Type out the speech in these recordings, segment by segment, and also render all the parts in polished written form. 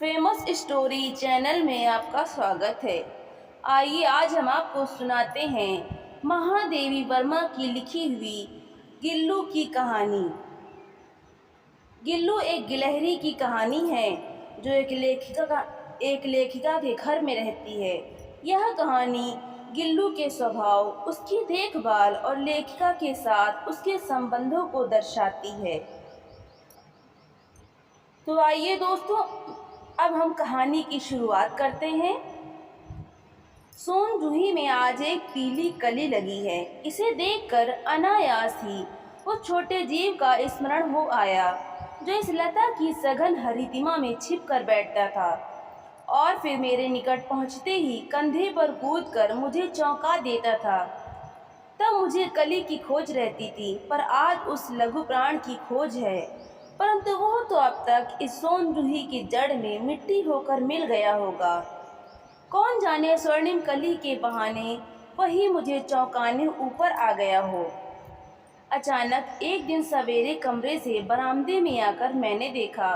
Famous story channel में आपका स्वागत है। आइए आज हम आपको सुनाते हैं महादेवी वर्मा की लिखी हुई गिल्लू की कहानी। गिल्लू एक गिलहरी की कहानी है जो एक लेखिका के घर में रहती है। यह कहानी गिल्लू के स्वभाव, उसकी देखभाल और लेखिका के साथ उसके संबंधों को दर्शाती है। तो आइए दोस्तों, अब हम कहानी की शुरुआत करते हैं। सोन जूही में आज एक पीली कली लगी है। इसे देखकर अनायास ही उस छोटे जीव का स्मरण हो आया जो इस लता की सघन हरितिमा में छिप कर बैठता था और फिर मेरे निकट पहुंचते ही कंधे पर कूदकर मुझे चौंका देता था। तब मुझे कली की खोज रहती थी, पर आज उस लघु प्राण की खोज है। परंतु वह तो अब तक इस सोन जूही की जड़ में मिट्टी होकर मिल गया होगा। कौन जाने स्वर्णिम कली के बहाने वही मुझे चौंकाने ऊपर आ गया हो। अचानक एक दिन सवेरे कमरे से बरामदे में आकर मैंने देखा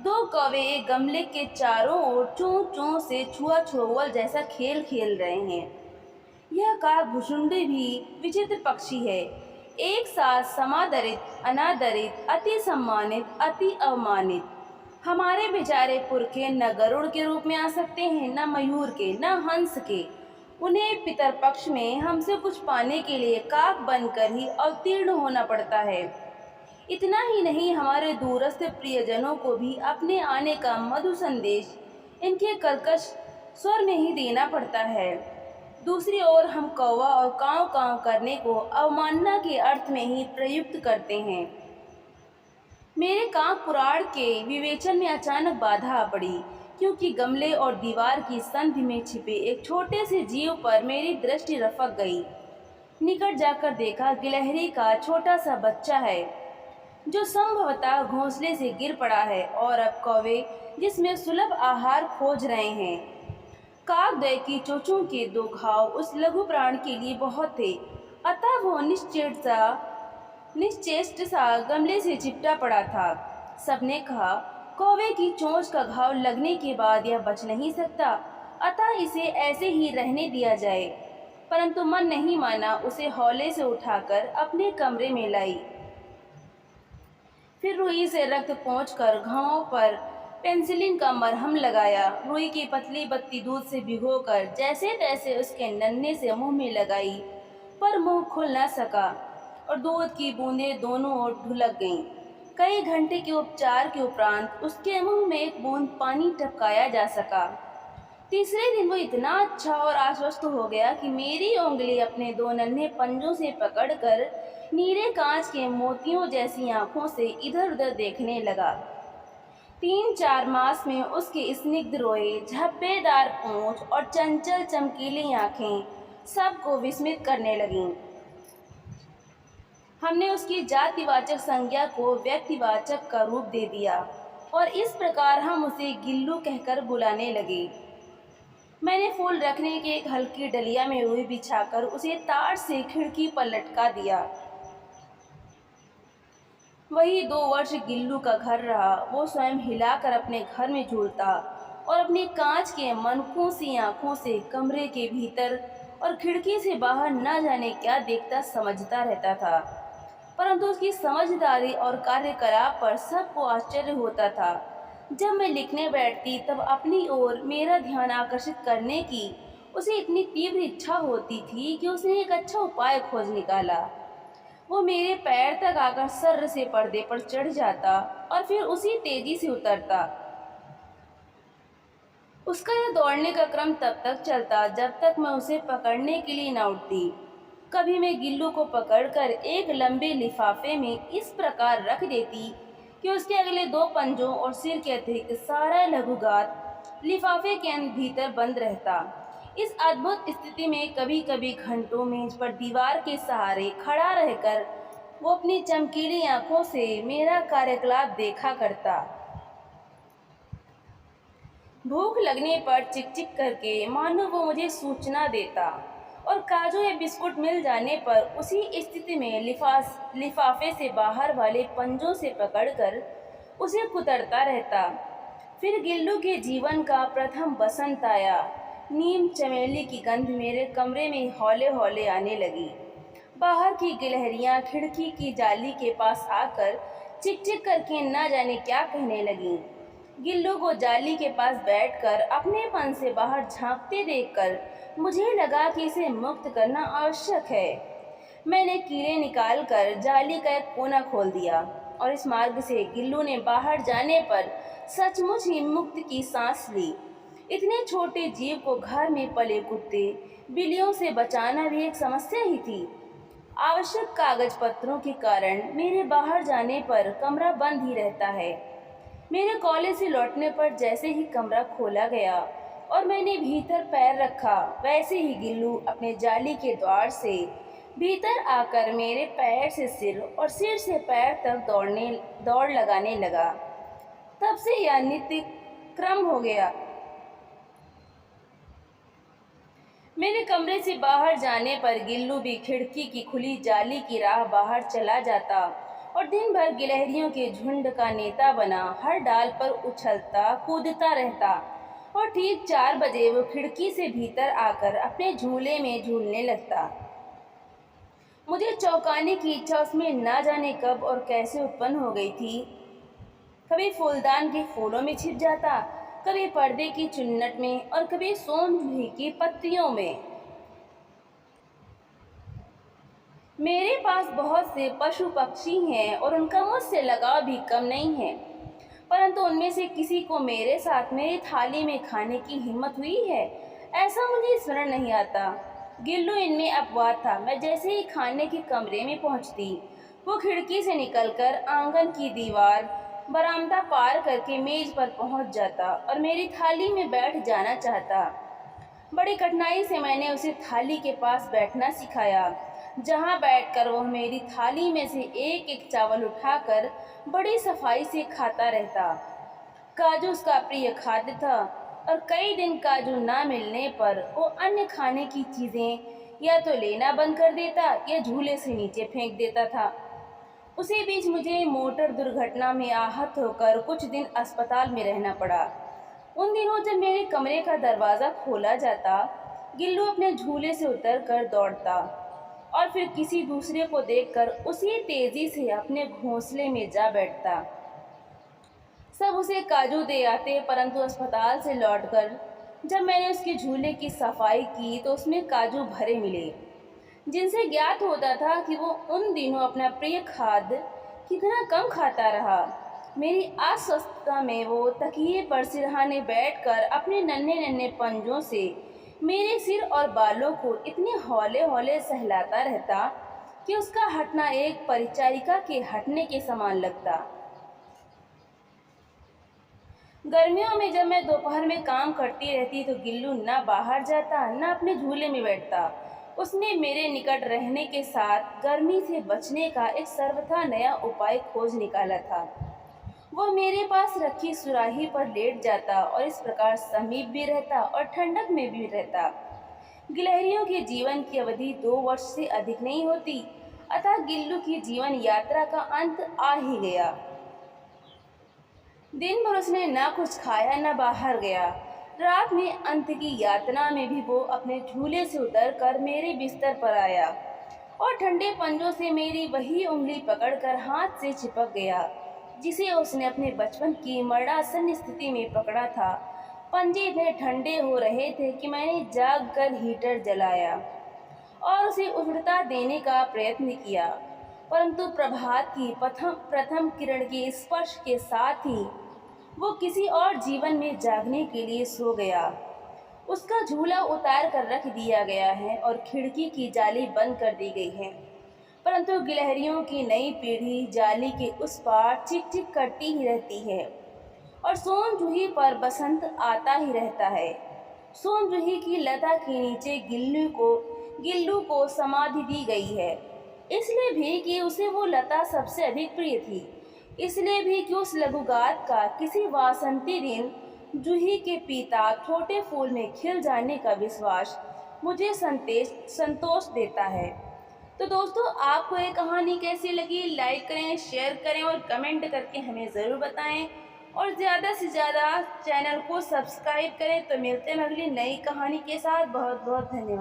दो कौवे एक गमले के चारों ओर चों चों से छुआ छुअल जैसा खेल खेल रहे हैं। यह काकभुसुंडी भी विचित्र पक्षी है, एक साथ समादरित, अनादरित, अति सम्मानित, अति अवमानित। हमारे बेचारे पुरखे न गरुड़ के रूप में आ सकते हैं, न मयूर के, न हंस के। उन्हें पितरपक्ष में हमसे कुछ पाने के लिए काक बनकर ही अवतीर्ण होना पड़ता है। इतना ही नहीं, हमारे दूरस्थ प्रियजनों को भी अपने आने का मधुर संदेश इनके कर्कश स्वर में ही देना पड़ता है। दूसरी ओर हम कौवा और काँव काँव करने को अवमानना के अर्थ में ही प्रयुक्त करते हैं। मेरे काक पुराण के विवेचन में अचानक बाधा आ पड़ी, क्योंकि गमले और दीवार की संधि में छिपे एक छोटे से जीव पर मेरी दृष्टि रफक गई। निकट जाकर देखा, गिलहरी का छोटा सा बच्चा है जो संभवतः घोंसले से गिर पड़ा है और अब कौवे जिसमें सुलभ आहार खोज रहे हैं। काकद्वय की चोंचों के दो घाव उस लघु प्राण के लिए बहुत थे, अतः वो निश्चेष्ट सा गमले से चिपटा पड़ा था। सबने कहा, कौवे की चोंच का घाव लगने के बाद यह बच नहीं सकता, अतः इसे ऐसे ही रहने दिया जाए। परंतु मन नहीं माना, उसे हौले से उठाकर अपने कमरे में लाई। फिर रुई से रक्त पोंछकर घावों पर पेंसिलिन का मरहम लगाया। रुई की पतली बत्ती दूध से भिगोकर जैसे तैसे उसके नन्हे से मुंह में लगाई, पर मुंह खुल न सका और दूध की बूंदें दोनों ओर ढुलक गईं। कई घंटे के उपचार के उपरांत उसके मुंह में एक बूंद पानी टपकाया जा सका। तीसरे दिन वो इतना अच्छा और आश्वस्त हो गया कि मेरी उंगली अपने दो नन्हे पंजों से पकड़कर नीले कांच के मोतियों जैसी आंखों से इधर उधर देखने लगा। 3-4 मास में उसके स्निग्ध रोए, झब्बेदार पूंछ और चंचल चमकीली आंखें सबको विस्मित करने लगीं। हमने उसकी जातिवाचक संज्ञा को व्यक्तिवाचक का रूप दे दिया और इस प्रकार हम उसे गिल्लू कहकर बुलाने लगे। मैंने फूल रखने के एक हल्की डलिया में रुई बिछाकर उसे तार से खिड़की पर लटका दिया। वही 2 वर्ष गिल्लू का घर रहा। वो स्वयं हिलाकर अपने घर में झूलता और अपनी कांच के मनकों सी आंखों से कमरे के भीतर और खिड़की से बाहर न जाने क्या देखता समझता रहता था। परंतु उसकी समझदारी और कार्यकलाप पर सबको आश्चर्य होता था। जब मैं लिखने बैठती तब अपनी ओर मेरा ध्यान आकर्षित करने की उसे इतनी तीव्र इच्छा होती थी कि उसने एक अच्छा उपाय खोज निकाला। वो मेरे पैर तक आकर सर्र से पर्दे पर चढ़ जाता और फिर उसी तेजी से उतरता। उसका यह दौड़ने का क्रम तब तक चलता जब तक मैं उसे पकड़ने के लिए न उठती। कभी मैं गिल्लू को पकड़कर एक लंबे लिफाफे में इस प्रकार रख देती कि उसके अगले 2 पंजों और सिर के अतिरिक्त सारा लघुगात लिफाफे के भीतर बंद रहता। इस अद्भुत स्थिति में कभी कभी घंटों मेज पर दीवार के सहारे खड़ा रहकर वो अपनी चमकीली आंखों से मेरा कार्यकलाप देखा करता। भूख लगने पर चिक-चिक करके मानो वो मुझे सूचना देता और काजू या बिस्कुट मिल जाने पर उसी स्थिति में लिफाफे से बाहर वाले पंजों से पकड़कर उसे कुतरता रहता। फिर गिल्लू के जीवन का प्रथम बसंत आया। नीम चमेली की गंध मेरे कमरे में हौले हौले आने लगी। बाहर की गिलहरियां खिड़की की जाली के पास आकर चिक चिक करके न जाने क्या कहने लगीं। गिल्लू को जाली के पास बैठकर अपनेपन से बाहर झांकते देखकर मुझे लगा कि इसे मुक्त करना आवश्यक है। मैंने कीड़े निकालकर जाली का एक कोना खोल दिया और इस मार्ग से गिल्लू ने बाहर जाने पर सचमुच ही मुक्त की सांस ली। इतने छोटे जीव को घर में पले कुत्ते बिल्लियों से बचाना भी एक समस्या ही थी। आवश्यक कागज पत्रों के कारण मेरे बाहर जाने पर कमरा बंद ही रहता है। मेरे कॉलेज से लौटने पर जैसे ही कमरा खोला गया और मैंने भीतर पैर रखा, वैसे ही गिल्लू अपने जाली के द्वार से भीतर आकर मेरे पैर से सिर और सिर से पैर तक दौड़ लगाने लगा। तब से यह नित्य क्रम हो गया। मेरे कमरे से बाहर जाने पर गिल्लू भी खिड़की की खुली जाली की राह बाहर चला जाता और दिन भर गिलहरियों के झुंड का नेता बना हर डाल पर उछलता कूदता रहता और ठीक 4 बजे वो खिड़की से भीतर आकर अपने झूले में झूलने लगता। मुझे चौंकाने की इच्छा उसमें ना जाने कब और कैसे उत्पन्न हो गई थी। कभी फूलदान के फूलों में छिप जाता, कभी पर्दे की चुन्नट में और कभी सोनजूही की पत्तियों में। मेरे पास बहुत से पशु पक्षी हैं और उनका मुझसे लगाव भी कम नहीं है, परंतु उनमें से किसी को मेरे साथ मेरी थाली में खाने की हिम्मत हुई है, ऐसा मुझे स्मरण नहीं आता। गिल्लू इनमें अपवाद था। मैं जैसे ही खाने के कमरे में पहुंचती, वो खिड़की से निकलकर आंगन की दीवार, बरामदा पार करके मेज पर पहुंच जाता और मेरी थाली में बैठ जाना चाहता। बड़ी कठिनाई से मैंने उसे थाली के पास बैठना सिखाया, जहां बैठकर वह मेरी थाली में से एक एक चावल उठाकर बड़ी सफाई से खाता रहता। काजू उसका प्रिय खाद्य था और कई दिन काजू ना मिलने पर वो अन्य खाने की चीज़ें या तो लेना बंद कर देता या झूले से नीचे फेंक देता था। उसी बीच मुझे मोटर दुर्घटना में आहत होकर कुछ दिन अस्पताल में रहना पड़ा। उन दिनों जब मेरे कमरे का दरवाज़ा खोला जाता, गिल्लू अपने झूले से उतरकर दौड़ता और फिर किसी दूसरे को देखकर उसी तेज़ी से अपने घोंसले में जा बैठता। सब उसे काजू दे आते, परंतु अस्पताल से लौटकर जब मैंने उसके झूले की सफाई की तो उसमें काजू भरे मिले, जिनसे ज्ञात होता था कि वो उन दिनों अपना प्रिय खाद्य कितना कम खाता रहा। मेरी अस्वस्थता में वो तकिए पर सिरहाने बैठकर अपने नन्हे नन्हे पंजों से मेरे सिर और बालों को इतने हौले हौले सहलाता रहता कि उसका हटना एक परिचारिका के हटने के समान लगता। गर्मियों में जब मैं दोपहर में काम करती रहती तो गिल्लू ना बाहर जाता ना अपने झूले में बैठता। उसने मेरे निकट रहने के साथ गर्मी से बचने का एक सर्वथा नया उपाय खोज निकाला था। वो मेरे पास रखी सुराही पर लेट जाता और इस प्रकार समीप भी रहता और ठंडक में भी रहता। गिलहरियों के जीवन की अवधि 2 वर्ष से अधिक नहीं होती, अतः गिल्लू की जीवन यात्रा का अंत आ ही गया। दिन भर उसने न कुछ खाया न बाहर गया। रात में अंत की यातना में भी वो अपने झूले से उतरकर मेरे बिस्तर पर आया और ठंडे पंजों से मेरी वही उंगली पकड़कर हाथ से चिपक गया जिसे उसने अपने बचपन की मरणासन स्थिति में पकड़ा था। पंजे इतने ठंडे हो रहे थे कि मैंने जाग कर हीटर जलाया और उसे उष्णता देने का प्रयत्न किया, परंतु प्रभात की प्रथम किरण के स्पर्श के साथ ही वो किसी और जीवन में जागने के लिए सो गया। उसका झूला उतार कर रख दिया गया है और खिड़की की जाली बंद कर दी गई है, परंतु गिलहरियों की नई पीढ़ी जाली के उस पार चिक चिक करती ही रहती है और सोनजूही पर बसंत आता ही रहता है। सोनजूही की लता के नीचे गिल्लू को समाधि दी गई है, इसलिए भी कि उसे वो लता सबसे अधिक प्रिय थी, इसलिए भी कि उस लघुगात का किसी वासंती दिन जूही के पीता छोटे फूल में खिल जाने का विश्वास मुझे संतोष देता है। तो दोस्तों, आपको ये कहानी कैसी लगी? लाइक करें, शेयर करें और कमेंट करके हमें ज़रूर बताएं। और ज़्यादा से ज़्यादा चैनल को सब्सक्राइब करें। तो मिलते हैं अगली नई कहानी के साथ। बहुत बहुत धन्यवाद।